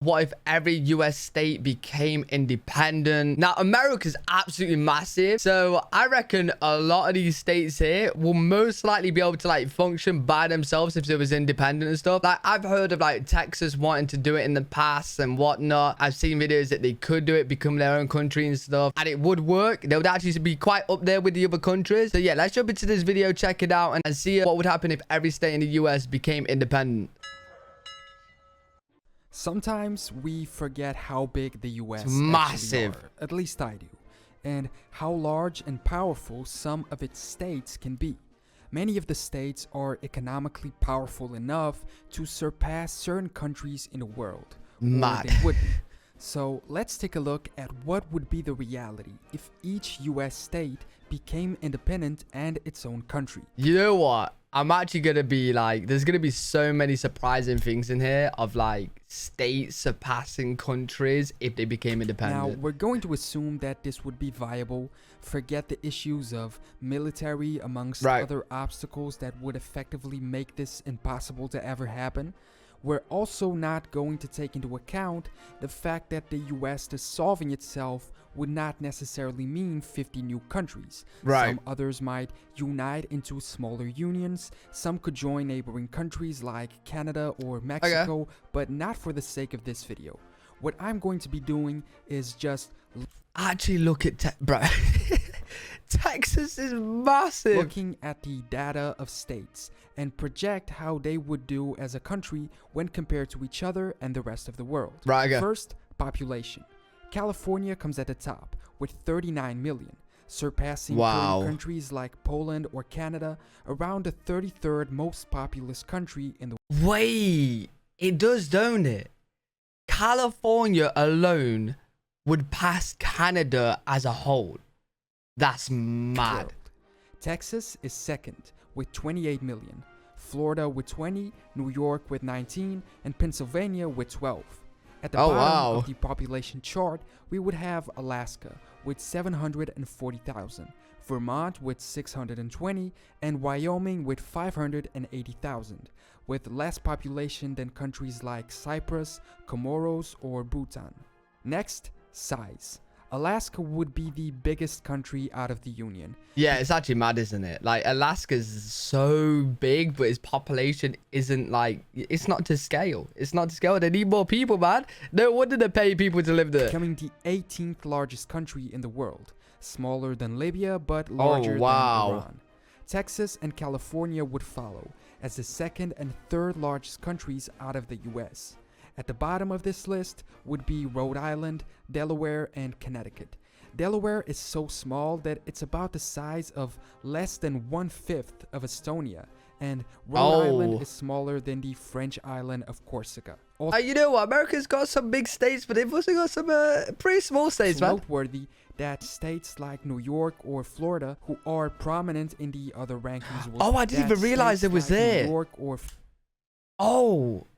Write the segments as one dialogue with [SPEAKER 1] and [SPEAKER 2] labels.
[SPEAKER 1] What if every US state became independent? Now, America's absolutely massive. So I reckon a lot of these states here will most likely be able to like function by themselves if it was independent and stuff. Like I've heard of like Texas wanting to do it in the past and whatnot. I've seen videos that they could do it, become their own country and stuff. And it would work. They would actually be quite up there with the other countries. So yeah, let's jump into this video, check it out and see what would happen if every state in the US became independent.
[SPEAKER 2] Sometimes we forget how big the US
[SPEAKER 1] It's massive.
[SPEAKER 2] actually are, at least I do, and how large and powerful some of its states can be. Many of the states are economically powerful enough to surpass certain countries in the world.
[SPEAKER 1] Mad.
[SPEAKER 2] Or they would be. So let's take a look at what would be the reality if each US state became independent and its own country.
[SPEAKER 1] You know what? I'm actually going to be like, there's going to be so many surprising things in here of like states surpassing countries if they became independent.
[SPEAKER 2] Now, we're going to assume that this would be viable. Forget the issues of military amongst other obstacles that would effectively make this impossible to ever happen. We're also not going to take into account the fact that the US dissolving itself would not necessarily mean 50 new countries. Some others might unite into smaller unions. Some could join neighboring countries like Canada or Mexico, but not for the sake of this video. What I'm going to be doing is just
[SPEAKER 1] actually look at bro. Texas is massive.
[SPEAKER 2] Looking at the data of states and project how they would do as a country when compared to each other and the rest of the world. First, population. California comes at the top with 39 million, surpassing 30 countries like Poland or Canada, around the 33rd most populous country in the world.
[SPEAKER 1] Wait, it does, don't it? California alone would pass Canada as a whole. That's mad.
[SPEAKER 2] Texas is second with 28 million, Florida with 20, New York with 19, and Pennsylvania with 12. At the bottom of the population chart, we would have Alaska with 740,000, Vermont with 620, and Wyoming with 580,000, with less population than countries like Cyprus, Comoros, or Bhutan. Next, size. Alaska would be the biggest country out of the Union.
[SPEAKER 1] Yeah, it's actually mad, isn't it? Like, Alaska's so big, but its population isn't like, it's not to scale. It's not to scale. They need more people, man. No wonder they pay people to live there.
[SPEAKER 2] Becoming the 18th largest country in the world. Smaller than Libya, but larger than Iran. Texas and California would follow as the second and third largest countries out of the US. At the bottom of this list would be Rhode Island, Delaware, and Connecticut. Delaware is so small that it's about the size of less than 1/5 of Estonia, and Rhode Island is smaller than the French island of Corsica.
[SPEAKER 1] You know what? America's got some big states, but they've also got some pretty small states, man.
[SPEAKER 2] Noteworthy that states like New York or Florida, who are prominent in the other rankings,
[SPEAKER 1] I didn't even realize it was there.
[SPEAKER 2] New York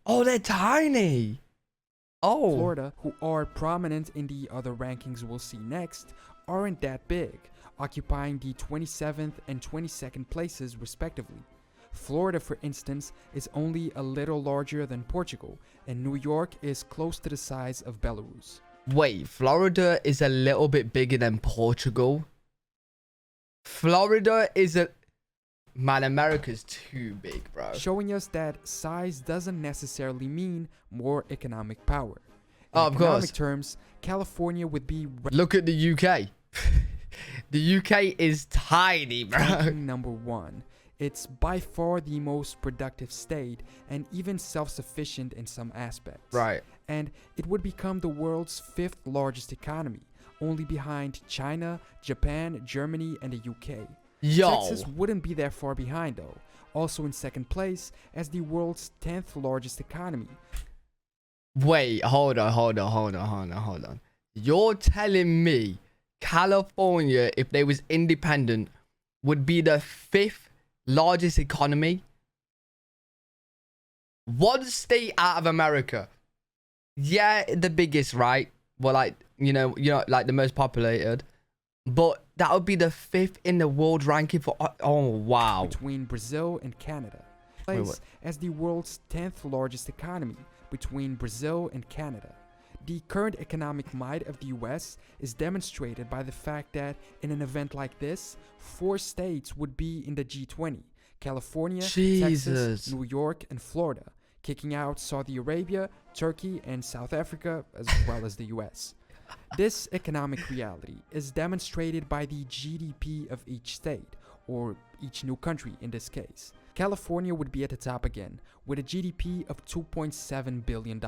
[SPEAKER 2] or
[SPEAKER 1] they're tiny.
[SPEAKER 2] Florida, who are prominent in the other rankings we'll see next, aren't that big, occupying the 27th and 22nd places respectively. Florida, for instance, is only a little larger than Portugal, and New York is close to the size of Belarus.
[SPEAKER 1] Wait, Florida is a little bit bigger than Portugal? Florida is a... Man, America's too big, bro.
[SPEAKER 2] Showing us that size doesn't necessarily mean more economic power. In
[SPEAKER 1] of
[SPEAKER 2] economic terms, California would be...
[SPEAKER 1] Look at the UK. The UK is tiny, bro.
[SPEAKER 2] Number 1. It's by far the most productive state and even self-sufficient in some aspects. And it would become the world's 5th largest economy, only behind China, Japan, Germany, and the UK. Texas wouldn't be that far behind though, also in second place as the world's 10th largest economy.
[SPEAKER 1] Wait, hold on. You're telling me California, if they was independent, would be the 5th largest economy? One state out of America. Yeah, the biggest, right? Well, like, you know, like the most populated. But that would be the 5th in the world ranking for... Oh, wow.
[SPEAKER 2] Between Brazil and Canada. As the world's 10th largest economy, between Brazil and Canada. The current economic might of the US is demonstrated by the fact that in an event like this, 4 states would be in the G20: California, Texas, New York, and Florida, kicking out Saudi Arabia, Turkey, and South Africa, as well as the US. This economic reality is demonstrated by the GDP of each state, or each new country in this case. California would be at the top again, with a GDP of $2.7 billion.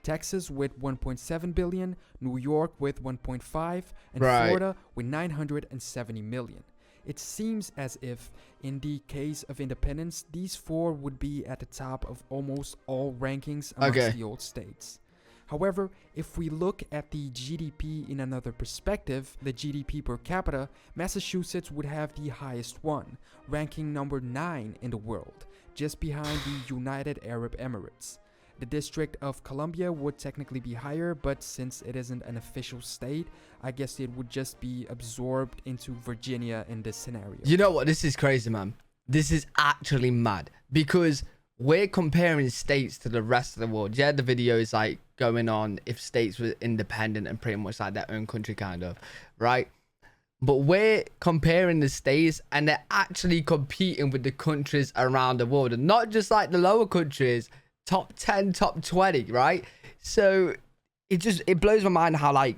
[SPEAKER 2] Texas with $1.7 billion, New York with $1.5, and Florida with $970 million. It seems as if, in the case of independence, these 4 would be at the top of almost all rankings amongst the old states. However, if we look at the GDP in another perspective, the GDP per capita, Massachusetts would have the highest one, ranking number 9 in the world, just behind the United Arab Emirates. The District of Columbia would technically be higher, but since it isn't an official state, I guess it would just be absorbed into Virginia in this scenario.
[SPEAKER 1] You know what? This is crazy, man. This is actually mad, because we're comparing states to the rest of the world. Yeah, the video is like going on if states were independent and pretty much like their own country kind of, right? But we're comparing the states and they're actually competing with the countries around the world, and not just like the lower countries, top 10, top 20, right? So it blows my mind how like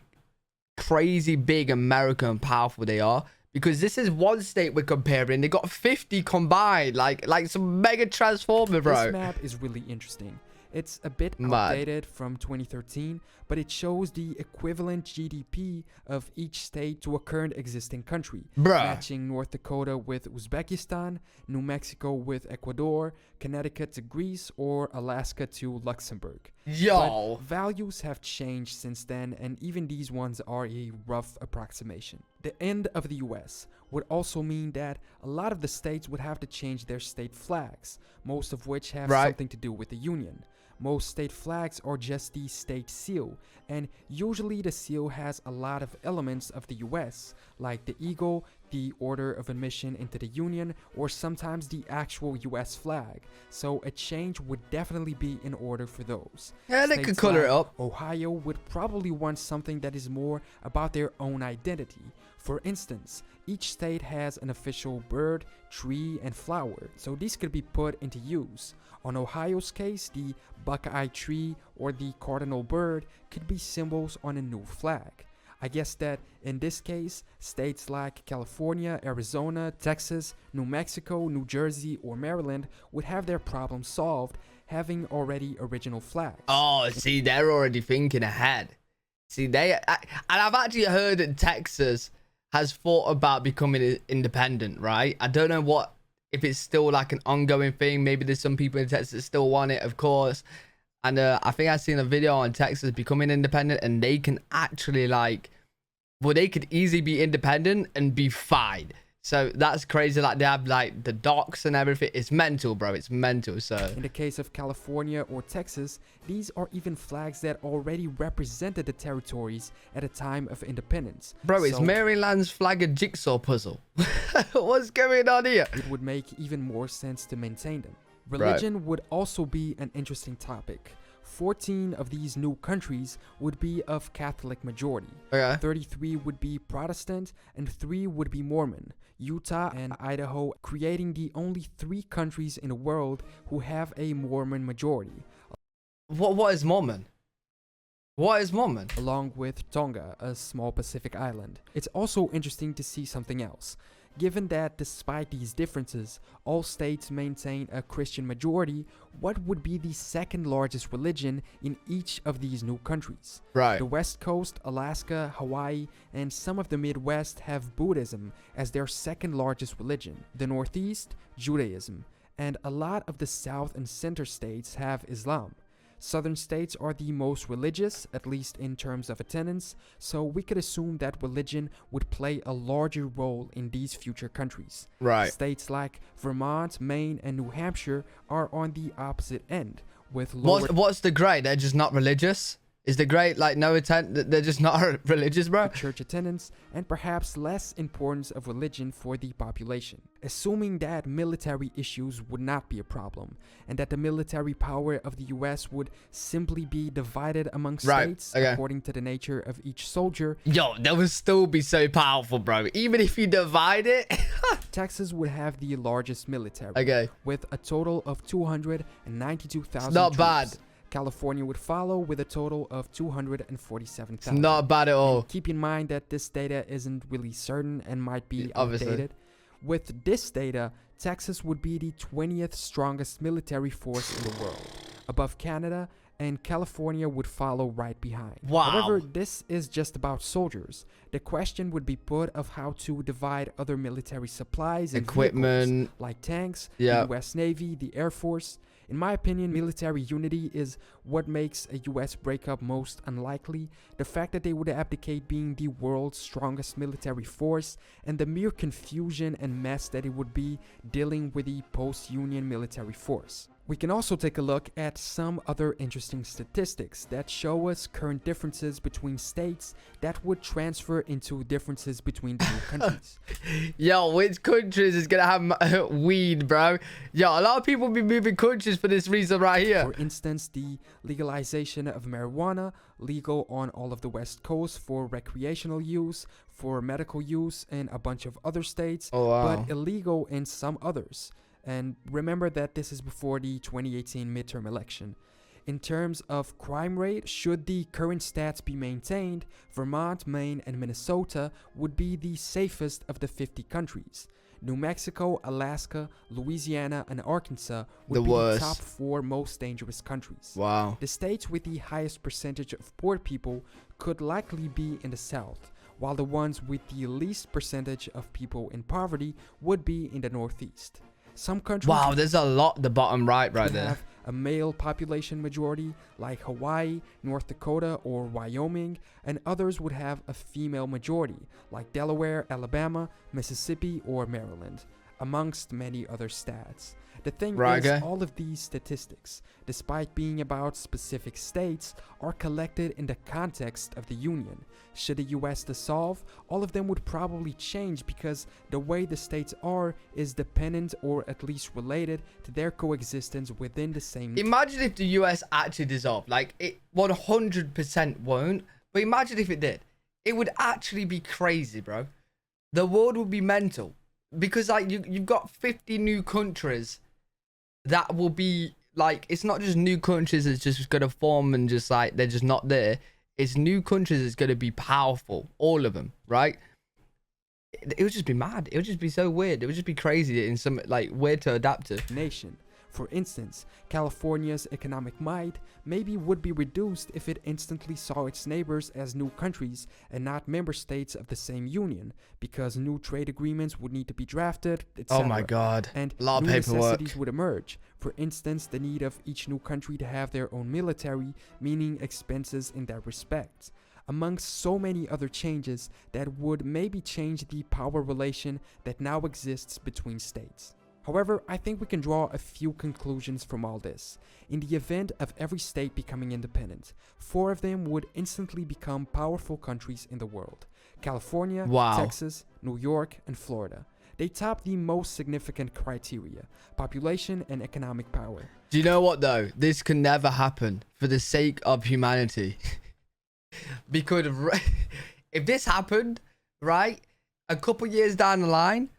[SPEAKER 1] crazy big America and powerful they are, because this is one state we're comparing. They got 50 combined, like some mega transformer, bro.
[SPEAKER 2] This map is really interesting. It's a bit outdated from 2013, but it shows the equivalent GDP of each state to a current existing country, matching North Dakota with Uzbekistan, New Mexico with Ecuador, Connecticut to Greece, or Alaska to Luxembourg.
[SPEAKER 1] Yo!
[SPEAKER 2] But values have changed since then, and even these ones are a rough approximation. The end of the US would also mean that a lot of the states would have to change their state flags, most of which have something to do with the Union. Most state flags are just the state seal, and usually the seal has a lot of elements of the US, like the eagle, the order of admission into the Union, or sometimes the actual US flag. So a change would definitely be in order for those.
[SPEAKER 1] Yeah, they could color it up.
[SPEAKER 2] Ohio would probably want something that is more about their own identity. For instance, each state has an official bird, tree, and flower, so these could be put into use. On Ohio's case, the buckeye tree or the cardinal bird could be symbols on a new flag. I guess that in this case, states like California, Arizona, Texas, New Mexico, New Jersey, or Maryland would have their problem solved, having already original flags.
[SPEAKER 1] Oh, see, they're already thinking ahead. See, and I've actually heard that Texas has thought about becoming independent, right? I don't know if it's still like an ongoing thing. Maybe there's some people in Texas that still want it, of course. And I think I've seen a video on Texas becoming independent, and they can actually they could easily be independent and be fine. So that's crazy. Like, they have like the docks and everything. It's mental, bro. It's mental. So
[SPEAKER 2] in the case of California or Texas, these are even flags that already represented the territories at a time of independence.
[SPEAKER 1] Bro, it's Maryland's flag a jigsaw puzzle. What's going on here?
[SPEAKER 2] It would make even more sense to maintain them. Religion would also be an interesting topic. 14 of these new countries would be of Catholic majority. 33 would be Protestant, and 3 would be Mormon. Utah and Idaho creating the only 3 countries in the world who have a Mormon majority.
[SPEAKER 1] What is Mormon? What is Mormon?
[SPEAKER 2] Along with Tonga, a small Pacific island. It's also interesting to see something else. Given that despite these differences, all states maintain a Christian majority, what would be the second largest religion in each of these new countries? The West Coast, Alaska, Hawaii, and some of the Midwest have Buddhism as their second largest religion. The Northeast, Judaism, and a lot of the South and Center states have Islam. Southern states are the most religious, at least in terms of attendance, so we could assume that religion would play a larger role in these future countries. States like Vermont, Maine, and New Hampshire are on the opposite end, with lower...
[SPEAKER 1] What's the grade? They're just not religious? Is the great, like, no intent? They're just not religious, bro?
[SPEAKER 2] Church attendance, and perhaps less importance of religion for the population. Assuming that military issues would not be a problem, and that the military power of the US would simply be divided among states according to the nature of each soldier.
[SPEAKER 1] Yo, that would still be so powerful, bro. Even if you divide it.
[SPEAKER 2] Texas would have the largest military, with a total of 292,000
[SPEAKER 1] Not
[SPEAKER 2] troops.
[SPEAKER 1] bad.
[SPEAKER 2] California would follow with a total of 247,000.
[SPEAKER 1] It's not bad at all.
[SPEAKER 2] And keep in mind that this data isn't really certain and might be outdated. With this data, Texas would be the 20th strongest military force in the world, above Canada, and California would follow right behind.
[SPEAKER 1] Wow.
[SPEAKER 2] However, this is just about soldiers. The question would be put of how to divide other military supplies and
[SPEAKER 1] equipment,
[SPEAKER 2] vehicles, like tanks, the US Navy, the Air Force. In my opinion, military unity is what makes a US breakup most unlikely. The fact that they would abdicate being the world's strongest military force, and the mere confusion and mess that it would be dealing with the post-Union military force. We can also take a look at some other interesting statistics that show us current differences between states that would transfer into differences between the new countries.
[SPEAKER 1] Yo, which countries is gonna have weed, bro? Yo, a lot of people be moving countries for this reason right here.
[SPEAKER 2] For instance, the legalization of marijuana, legal on all of the West Coast for recreational use, for medical use in a bunch of other states, but illegal in some others. And remember that this is before the 2018 midterm election. In terms of crime rate, should the current stats be maintained, Vermont, Maine, and Minnesota would be the safest of the 50 countries. New Mexico, Alaska, Louisiana, and Arkansas would be the top 4 most dangerous countries.
[SPEAKER 1] Wow.
[SPEAKER 2] The states with the highest percentage of poor people could likely be in the South, while the ones with the least percentage of people in poverty would be in the Northeast. Some countries...
[SPEAKER 1] Wow, there's a lot the bottom right there.
[SPEAKER 2] Have a male population majority like Hawaii, North Dakota, or Wyoming, and others would have a female majority like Delaware, Alabama, Mississippi, or Maryland, amongst many other stats. The thing is, all of these statistics, despite being about specific states, are collected in the context of the Union. Should the US dissolve, all of them would probably change because the way the states are is dependent or at least related to their coexistence within the same...
[SPEAKER 1] Imagine if the US actually dissolved. Like, it 100% won't, but imagine if it did. It would actually be crazy, bro. The world would be mental. Because, like, you've got 50 new countries that will be, like, it's not just new countries that's just going to form and just, like, they're just not there. It's new countries that's going to be powerful. All of them, right? It would just be mad. It would just be so weird. It would just be crazy and some, like, weird to adapt to.
[SPEAKER 2] Nation. For instance, California's economic might maybe would be reduced if it instantly saw its neighbors as new countries and not member states of the same union, because new trade agreements would need to be drafted, etc.
[SPEAKER 1] Oh my god.
[SPEAKER 2] And
[SPEAKER 1] a lot of
[SPEAKER 2] new
[SPEAKER 1] paperwork.
[SPEAKER 2] Necessities would emerge. For instance, the need of each new country to have their own military, meaning expenses in that respect, amongst so many other changes that would maybe change the power relation that now exists between states. However, I think we can draw a few conclusions from all this. In the event of every state becoming independent, 4 of them would instantly become powerful countries in the world. California, Texas, New York, and Florida. They top the most significant criteria: population and economic power.
[SPEAKER 1] Do you know what, though? This can never happen for the sake of humanity. Because if this happened, right, a couple years down the line,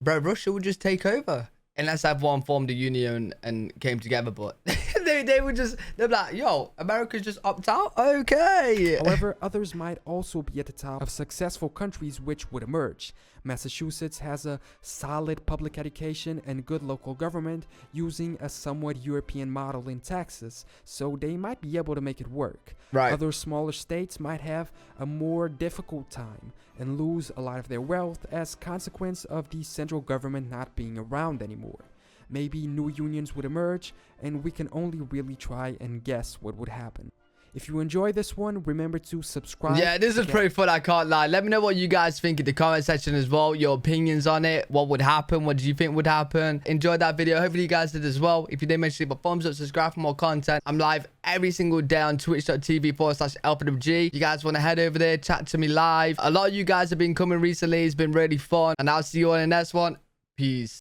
[SPEAKER 1] bro, Russia would just take over. Unless everyone formed a union and came together, but they would just, they'd be like, yo, America's just opt out? Okay.
[SPEAKER 2] However, others might also be at the top of successful countries which would emerge. Massachusetts has a solid public education and good local government using a somewhat European model in Texas, so they might be able to make it work.
[SPEAKER 1] Right.
[SPEAKER 2] Other smaller states might have a more difficult time and lose a lot of their wealth as consequence of the central government not being around anymore. Maybe new unions would emerge, and we can only really try and guess what would happen. If you enjoy this one, remember to subscribe.
[SPEAKER 1] Yeah, this is pretty fun, I can't lie. Let me know what you guys think in the comment section as well. Your opinions on it. What would happen? What do you think would happen? Enjoyed that video. Hopefully you guys did as well. If you did, make sure to leave a thumbs up, subscribe for more content. I'm live every single day on twitch.tv/LPWG. You guys want to head over there, chat to me live. A lot of you guys have been coming recently. It's been really fun. And I'll see you all in the next one. Peace.